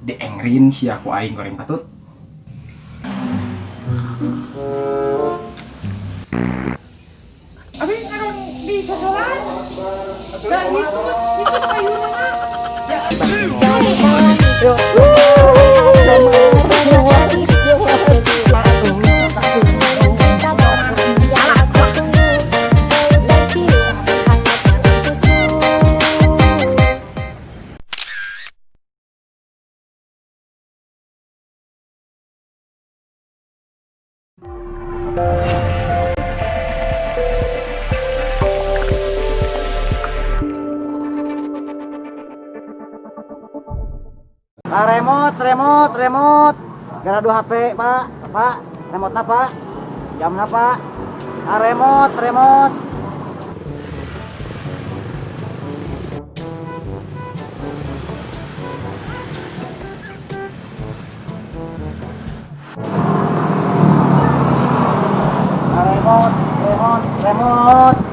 diengrin si aku aing goreng patut. Abi ngadon di sosokan. Da ikut kayu mana? Remote. Gara 2 HP, Pak. Pak, remote apa? Jam apa? Remote. Remote.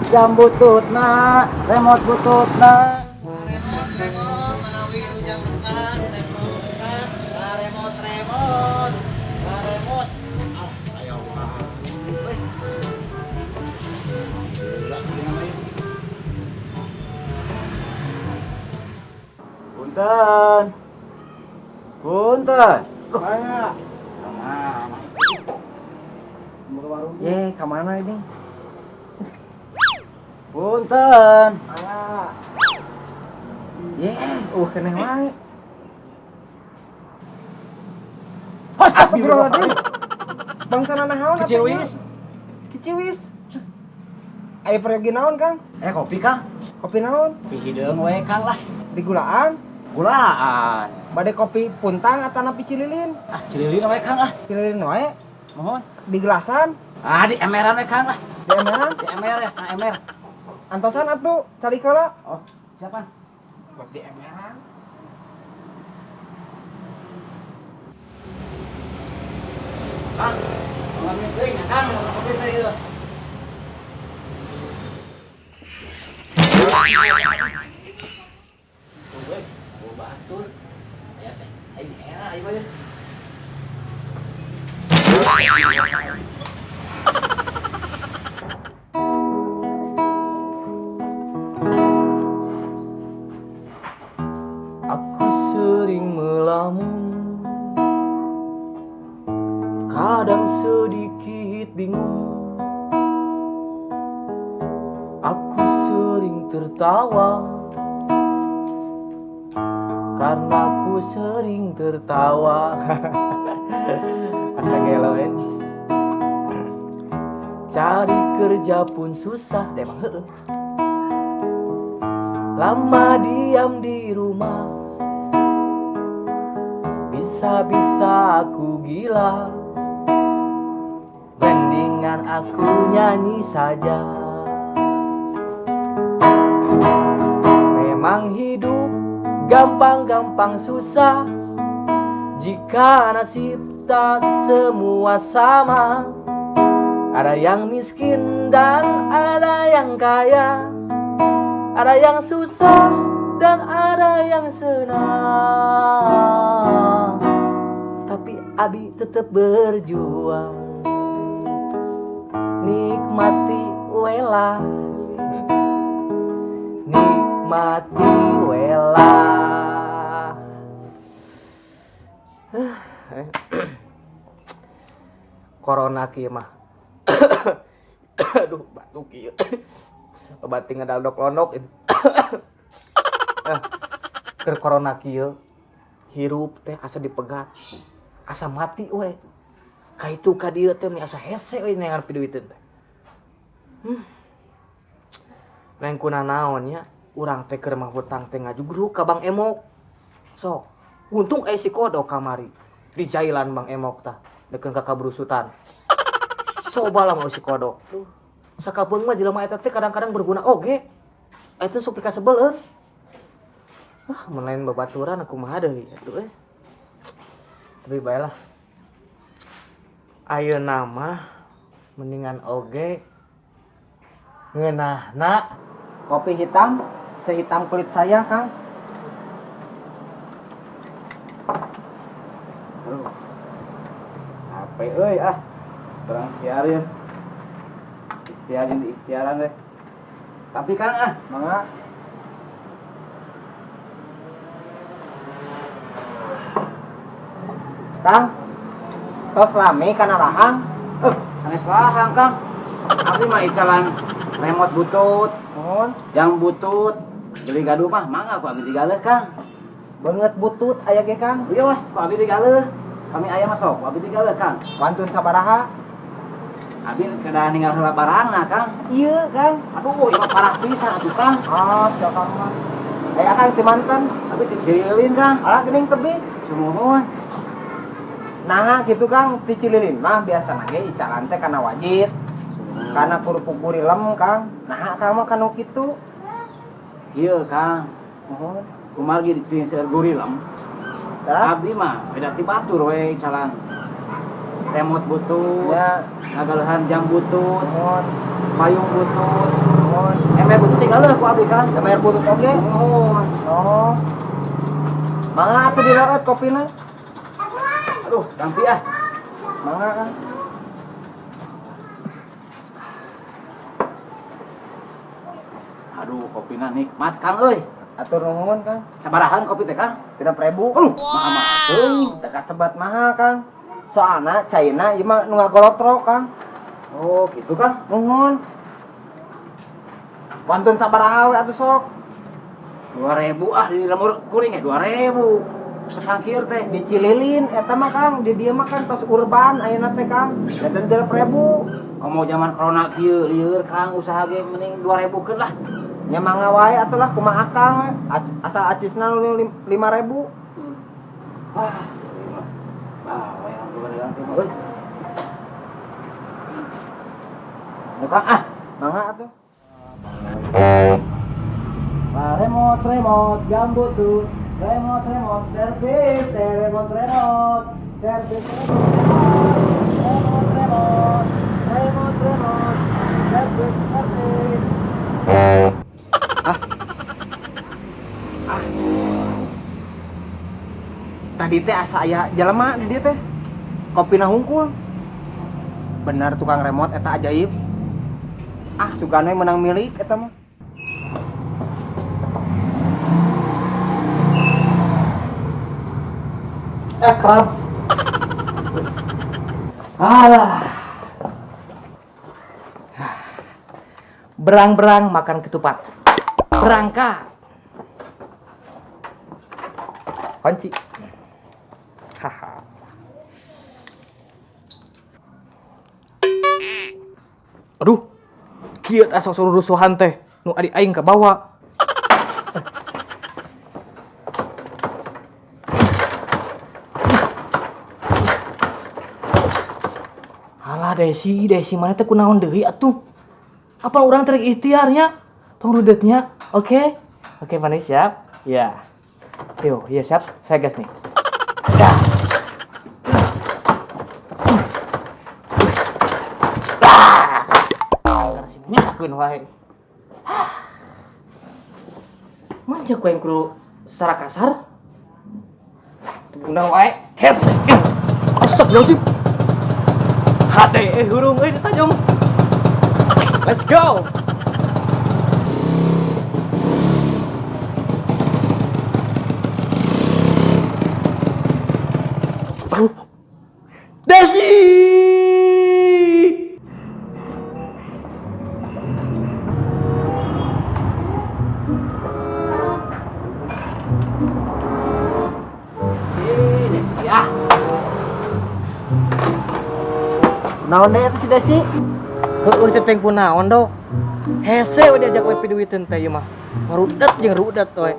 Jam bututna, remote bututna. Punten. Mana? Kemana ini? Punten. Keneh wae. Astagfirullahaladzim. Bangsana naon? Kiciwis. Aya peryogi naon, Kang? Kopi Kang. Kopi naon? Kopi hideung we Kang lah. Digulaan. Gulaan. Bade kopi puntang atau napi cililin? Cililin we Kang ah. Cililin wae. Mohon. Di gelasan. Di emeran we Kang lah. Di emeran. Di emer ya, emer. Antosan atuh, cari kala. Oh, siapa? Buat di emeran. Kang, ngambil teuing ya Kang, kopi teh ieu. Batur. Aya teh. Aing era ieu bae. Aku sering melamun, kadang sedikit bingung. Aku sering tertawa, karena aku sering tertawa. Asa gelo Cari kerja pun susah, emang heueuh. Lama diam di rumah, bisa-bisa aku gila. Mendingan aku nyanyi saja. Memang hidup gampang-gampang susah, jika nasib tak semua sama. Ada yang miskin dan ada yang kaya, ada yang susah dan ada yang senang. Tapi Abi tetap berjuang. Nikmati wela, nikmati wela. Corona kieu mah. Aduh, batuk kieu. Obat tinggal daldok londok ini. Keur corona kieu hirup teh asa dipegat, asa mati we. Ka itu ka dieu teh asa hese we nengar piduiteun teh. Lain kuna naon nya, urang teh keur mah hutang teh ngajugruk ka Bang Emok. Sok, untung aya si kodok kamari. Di jailan Bang Emok tah, deukeun ka kabrusutan. Coba lah mau si kodok. Sakabeung mah jelema eta teh kadang-kadang berguna oge. Eta sok pika sebeuleun. Mun lain babaturan aku mah deui atuh Tapi baelah. Ayeuna mah mendingan oge ngeunahna kopi hitam sehitam kulit saya, Kang. Capek euy ah. Kurang siarin. Ikhtiaran deh. Tapi Kang ah, mangga. Kang, tos lami kana lahang. Sanes lahang Kang. Abi mah icalan remote butut, Mohon, yang butut. Beli gaduh mah mangga ku abi digaleh Kang. beungeut butut aya ge Kang. Iya mas, ku abi digaleh. Kami aya mah sok, ku abi digaleh Kang. Wantun sabaraha? Abi kada ninggal heula barangna Kang. Ieu Kang. Aduh, ieu mah parah pisan atuh Kang. Ah, cok Kang mah. Aya Kang ti manten. Abi dicilin Kang. Alah geuning tebih. Sumuhun. Nah, gitu Kang, ti Cililin mah biasana ge icalan teh kana wajib. Kana kerupuk gurilem Kang. Nah, Kang mah kanu kitu. Ieu Kang, Mohon. kumargi dicilin seueur gurilem. Tah? Abdi mah beda ti batur we calan. Remote butut, Ya, ngagalehan jam butut, mohon. payung butut. Mohon. Ember butut tinggaleuh ku abdi Kang. Ember butut oge. Mohon. Oh. Mangga atuh dileut kopina. Aduh, dampi ah. Mangga Kang. Aduh, kopina nikmat Kang euy. Atur nuhun Kang. Sabarahan kopi teh Kang? 30.000. Mahal teuing. Teu kasebat mahal Kang. Soalna caina ieu mah nu ngagolotrok Kang. Oh, gitu Kang. Nuhun. Wantun sabaraha we atuh sok. 2.000 ah di lemur kuring 2.000. Kesangkir teh. Di Cililin eta mah Kang, di dieu mah kan tos urban ayeuna teh Kang. Dan 30.000. Komo zaman corona kieu lieur Kang usaha ge mending 2.000 keun lah. Nya mangga wae atuh lah kumaha Kang we. Asa acisna nu 5.000. Wah. Wah, yang gorengan teh mah euy. Kang ah. Mangga atuh. Remote jam butut. Remote service, remote service. Remote service. Tadi teh asa aya jelema di dieu teh. Kopina hungkul. Benar tukang remote eta ajaib. Ah, sugana menang milik eta mah. Kerap. Alah. Berang-berang makan ketupat. Berangkat. Kunci. Haha. Aduh. Kieu teh sok suruh rusuhan teh. Nu adik aing ka bawa. Alah Desi mana teh kunaon deui atuh? Apa orang terik ikhtiarnya? Tong rudetnya. Oke. Oke, Manis siap? Ya. Yo, iya siap. Saya gas nih. Dah. Nyakeun wae. Manja ku yang kudu secara kasar. Tunggu wae. Hes. Astagfirullahaladzim. Hade hurung euy ditajam. Let's go. Desi. Desi ah. Naon deh si Desi? Heueuh teh teng kunaon do? Hese we diajak we piduwiteun teh ieu mah. Marudet jeung rudet we.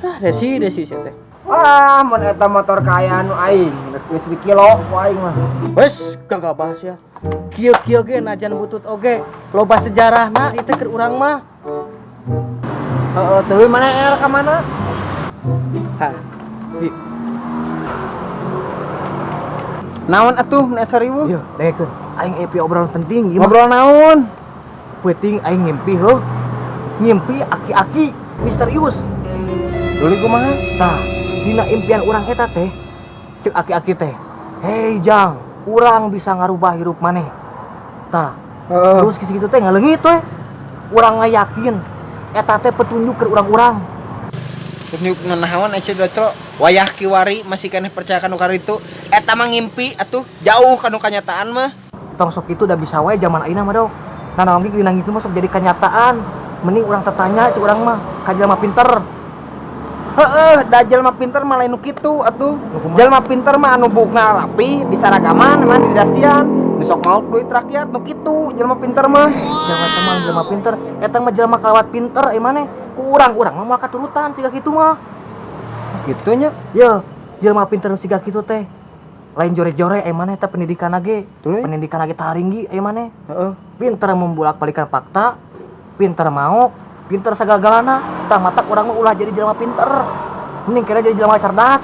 Ah, Desi sia teh. Wah, mun eta motor kaya anu aing, geus 2 kilo ku aing mah. Wes, gagabah sia. Kieu-kieu ge najan butut oge, loba sejarahna ieu teh keur urang mah. Heeh, teuing mana er ka mana? Hah. Naon atuh nek 1000? Yo, dekeun. Aing epi obrolan penting. Ngobrol naon? Penting aing ngimpi heuh. Ngimpi aki-aki misterius. Dulu kumaha? Tah, dina impian urang eta teh ceuk aki-aki teh. Hei Jang, urang bisa ngarubah hirup maneh. Tah, terus gitu teh ngaleungit teh. Urang ngayakin eta teh petunjuk ke urang-urang. Tunjuk naon ece docro wayah kiwari masih keneh percaya kanu karitu eta mah ngimpi atuh jauh kanu kanyataan mah. Tong sok itu udah bisa wae zaman ayeuna mah dong. Nah naon ge dina gitu mah sok jadi kenyataan. Mending urang tetanya cik urang mah ka jelema pinter. Heeh, da jelema pinter mah lain nu kitu atuh. Jelema pinter mah anu bukna rapi, disaragaman mah di dasian. Nu sok mau duit rakyat nu kitu jelema pinter mah. Jangan teman jelema pinter, eta mah jelema kalawat pinter maneh. Ku urang-urang mah moal katurutan siga kitu mah. Gitunya. Ye, jelema pinter nu siga kitu teh. Lain jore-jore maneh teh pendidikan ge. Tuluy. Pendidikan ge taringgi maneh. Heeh. Pinter membolak-balikan fakta, pinter mau, pinter sagala-galana. Tah matak urang mah ulah jadi jelema pinter. Mending kira jadi jelema cerdas.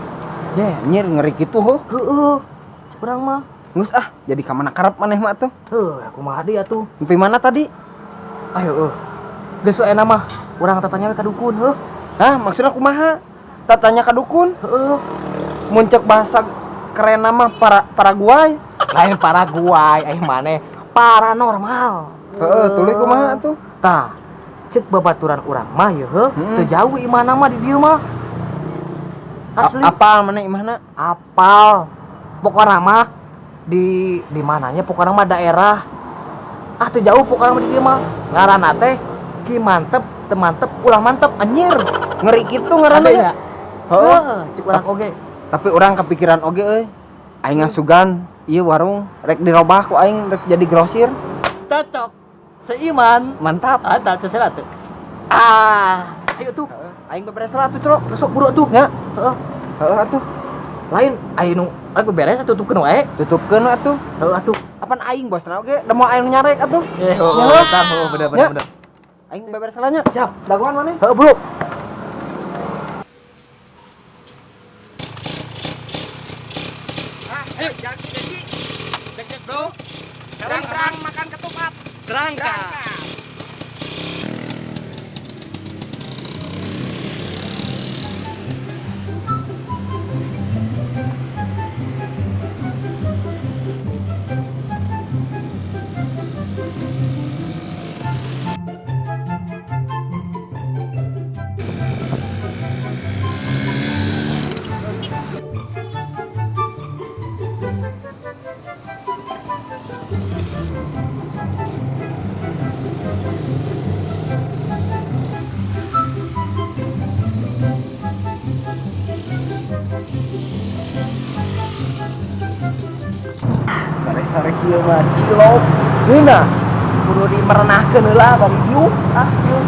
Ya, anjir ngeri kitu heuh. Heeh. Cik urang mah. Geus jadi ka mana karep maneh mah atuh. Kumaha deui atuh? Mimpi mana tadi? Ayo geus we mah urang tatanya we ka dukun heuh. Hah, maksudnya kumaha? Tatanya ka dukun? Heeh. Muncul bahasa keren nama Paraguay. Lain Paraguay maneh paranormal. Heeh, tuluy kumaha atuh? Tah, cek babaturan urang mah ye heuh, teu jauh imahna mah di dieu mah. Asli. Apal mana imahna? Apal. Pokona mah di mananya pokona mah daerah. Teu jauh pokona mah di dieu mah. Ngaranna teh Ki Mantep, teu mantep, ulah mantep anjir. Ngeri kitu ngaranna ya. Heeh, cek urang oge. Tapi orang kepikiran oge euy. Aing ngasugan ieu warung rek dirobah ku aing rek jadi grosir. Cocok. Seiman. Mantap. Tah terserah tuh. Ayo tuh. Aing beberes lah atuh, Cro. Masuk buru tuh. Ya. Heeh atuh. Lain ayo nu aku beres tutupkeun wae. Tutupkeun atuh. Heuh atuh. Apaan aing bosna oge? Da moal aing nyarek atuh. Bener. Aing beberes lah nya. Siap. Dagoan maneh. Heuh, Bro. Ayo, Jaki. Cek bro. Serang makan ketupat. Berangkat. Sore-sore kieu mah cilok. Geuna kudu dimerenahkeun heula bari diuk. Diuk.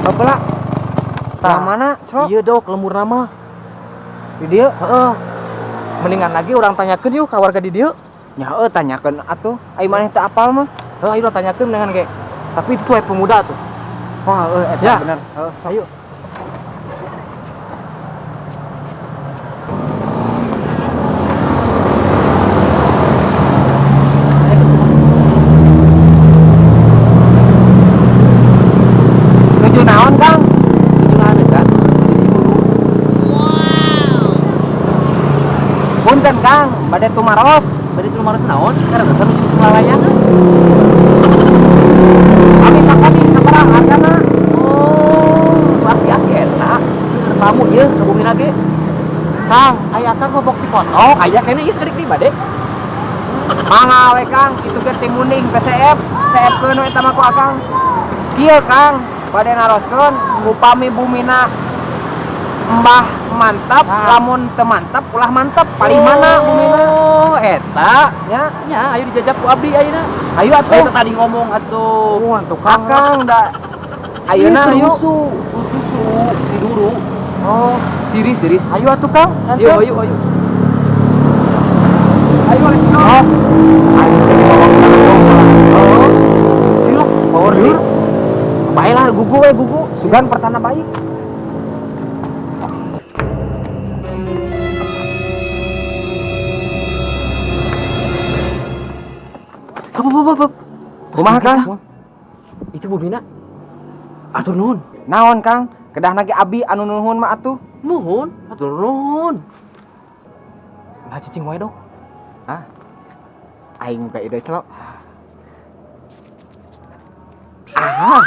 Apalah? Tah mana, Cro? Ieu dok lembur nama. Di dieu? Heeh. Mendingan lagi orang tanyakeun yuk ka warga di dieu. Nya tanyakeun atuh. Ai maneh teu apal mah. Ayo urang tanyakeun mendingan ge. Tapi itu tuh pemuda tuh. Wah, eta Ya. bener. Ayo. Nuju naon, Kang? Itu ada kan? Punten, Kang. Bade tumaros. Bade itu harus naon? Karena besar menuju Semalayangan. Kami sakoni sabaraha hargana? Oh, aki-aki eta. Seueur tamu ieu ka bumi lage. Kang, aya akang ngobok dipotong, aya kene ieu sadik di bade. Mangga we, Kang. Itu ge timuning PCF. CF-keun we eta mah ku Akang. Kieu, Kang. Bade naroskeun upami bumina Mbah mantap, lamun teu mantap ulah mantap. Paling mana bumina? Oh, eta. Ya, Nya, ayo dijajak ku abdi ayeuna. ayo atuh. Eta tadi ngomong atuh. Atuh Akang da ayeuna ayo. Susu tiduru. Oh, Tiris. ayo atuh, Kang. Ayo. Ayo let's go. Ayo. Oh. Silok gugu sugan pertanda baik. Apa? Kumaha Kang? Itu bumina. Atur nuhun. Naon Kang? Kedah nage abi anu nuhun mah atuh. Nuhun, atur nuhun. Nah, cicing wae dok. Hah? Aing muka ide celok. Ah.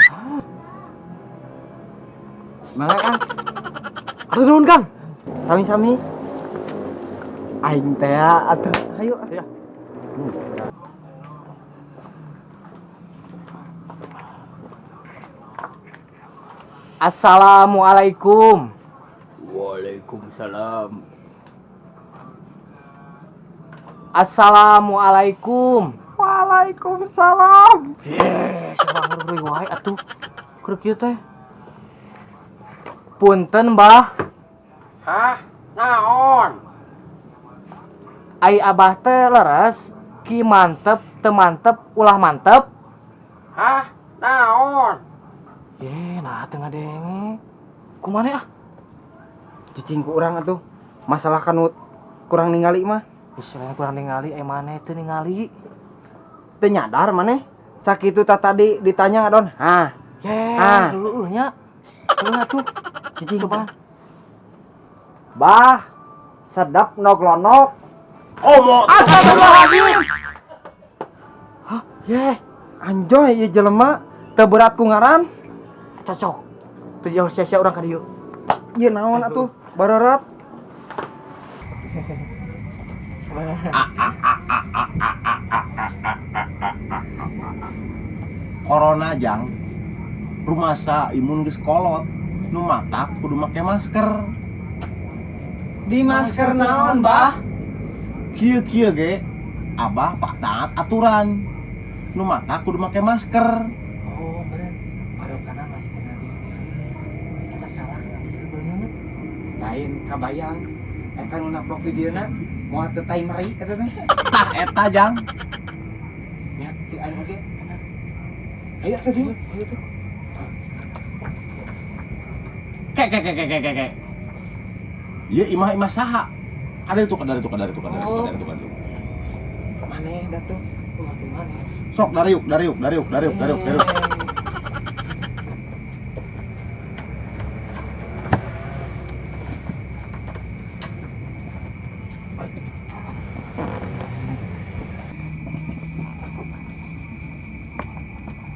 Mangga Kang. Atur nuhun, Kang. Sami-sami. Aing teh atuh. Hayu. Ya. Assalamualaikum. Waalaikumsalam. Assalamualaikum. Waalaikumsalam. Sabang ruy wae atuh. Keur kieu teh. Punten, Mbah. Hah? Naon? Ai Abah teh leres, ki mantep, teu mantep, ulah mantep. Hah? Naon? Nah teu ngadenge. Kumaha ah? Cicing ku urang atuh. Masalah kanut kurang ningali mah. Istilahnya kurang ningali, maneh teu ningali. Teu nyadar maneh. Sakitu tadi ditanya ngadon. Hah. Dulu nya. Dulu atuh. Cicing Coba. Bah, sedap noglonok. Astagfirullahaladzim. Hah? Anjoy ieu jelema teu berat ku ngaran. Cocok. Teu jauh sia-sia urang ka dieu. Ieu naon atuh? Barerat. Corona jang rumasa imun geus kolot nu matak kudu make masker. Di masker naon, Bah? Kieu ge abah pak taat aturan nu matak kudu make masker. Oh, bener. Padahal masih kena di. Kita salah sebenarnya. Lain kabayang. Eta nu naprok di dieuna moal teu tai meri eta teh. Tah eta jang. Nya, si aing oge. Ayo atuh dieu. Ayo tuh. Ke. Ieu imah saha? Ada itu. Maneh da tuh. Sok dariuk.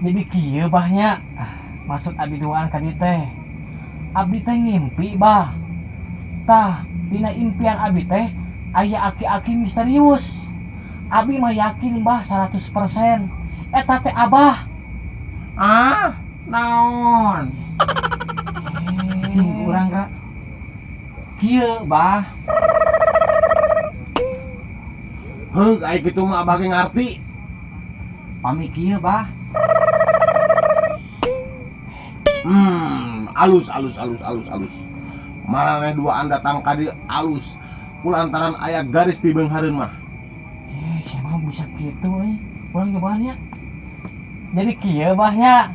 Jadi kieu bahnya. Maksud abi duaan ka dieu teh. Abi teh ngimpi, Bah. Tah, dina impian abi teh aya aki-aki misterius. Abi mah yakin, Bah, 100%. Eta teh Abah. Ah, naon? Cicing urang ra. Kieu, Bah. Heug aya kitu mah abah ge ngarti. Pami kieu, Bah. Alus. Maraneh duaan datang ka dieu alus. Kulantaran aya garis pibeunghareun mah. Siapa bisa gitu, Urang nyobaannya. Jadi kieu, Bahnya.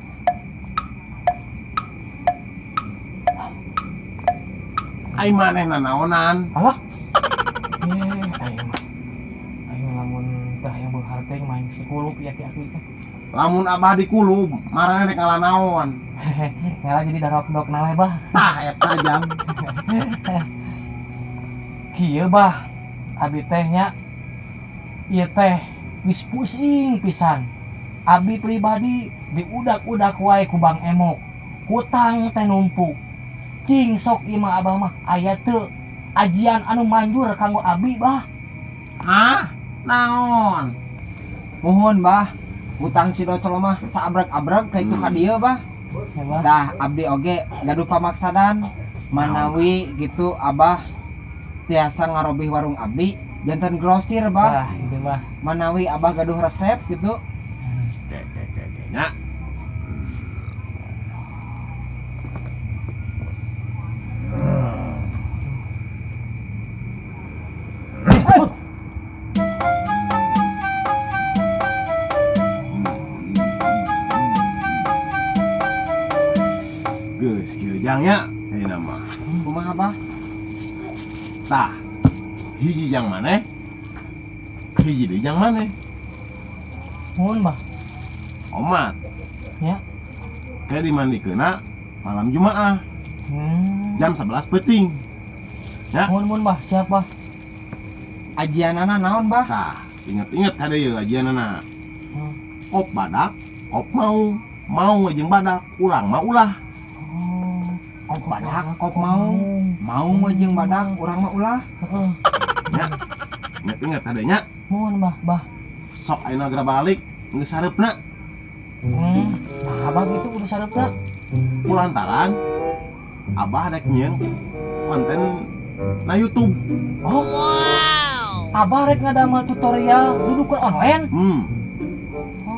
Ai manehna naonan? Alah. Ayo lamun tah yang berharga yang main si kulup ya aki-aki teh. Lamun abah dikulub, maraneh rek ngalah naon? Ngalah jadi darok-dok nawe, Bah. Tah eta jang. Kieu, Bah. Abi teh nya ieu teh geus pusing pisan. Abi pribadi diudak-udak wae ku Bang Emok. Hutang teh numpuk. Cing sok ieu mah Abah mah aya teu ajian anu manjur kanggo Abi, Bah. Hah? Naon? Muhun, Bah. Hutang si docol mah saabrek-abrek ka itu ka dieu, Bah. Ya, Bah. Tah abdi oge gaduh pamaksadan manawi gitu Abah tiasa ngarobih warung abdi janten grosir, Bah. Bah, itu, Bah. Manawi Abah gaduh resep gitu. Nya. jangnya ini nama Kumaha bah? tah hiji jang mana hiji deh jang mana Mun bah. omat Ya. kayak dimandikeuna malam Jumaah jam 11 peting ya Mun bah, siapa? Ajianana naon bah? tah inget-inget ada ya ajianana kop badak kop mau ngejeng badak ulang mah ulah Kop badak, kop mau ngejeng badak, urang mah ulah. ya inget-inget adanya Mun bah. sok ayeuna geura balik geus sareupna Abah gitu udah sarepna. kulantaran abah rek nyieun konten na YouTube. Oh. Abah rek ngadamel tutorial dudukeun online.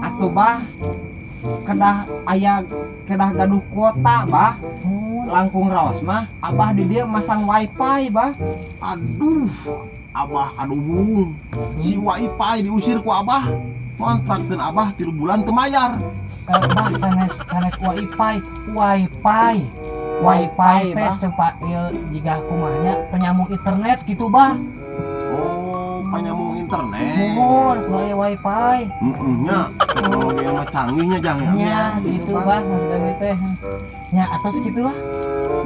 Atuh bah, kedah gaduh kuota bah. Langkung raos mah, abah di dia masang wifi bah. Aduh, abah kaduhung. Si wifi diusir ku abah. Kontrakkeun abah 3 bulan teu mayar. Bah sanes wifi teh sempat ieu jiga kumahnya penyambung internet gitu bah. Oh, penyambung internet. Mohon kudu aya wifi. Nya, teknologi mah canggihnya jang ya. Nya gitu bah maksudnya teh. Nya atos gitu lah.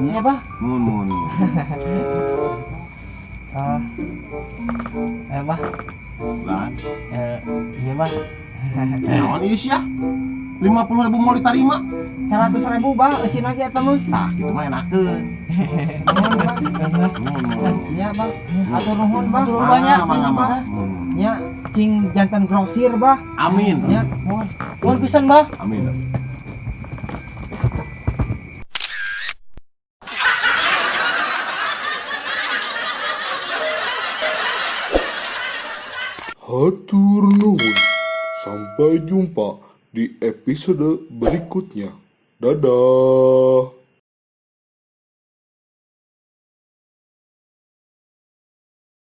Nya bah. Mun. Bah. Lah, Iya bah. naon ieu sia? 50.000 mau diterima. 100.000 bah, eusin lagi eta mah. Tah, kitu mah enakeun. Nuhun bah. Mun. Nya bang, atur nuhun bah. Atur banyak. Mangga. Nya cing jantan grosir bah. Amin. Nya Mohon pisan bah. Amin. Hatur nuhun. Sampai jumpa di episode berikutnya. Dadah.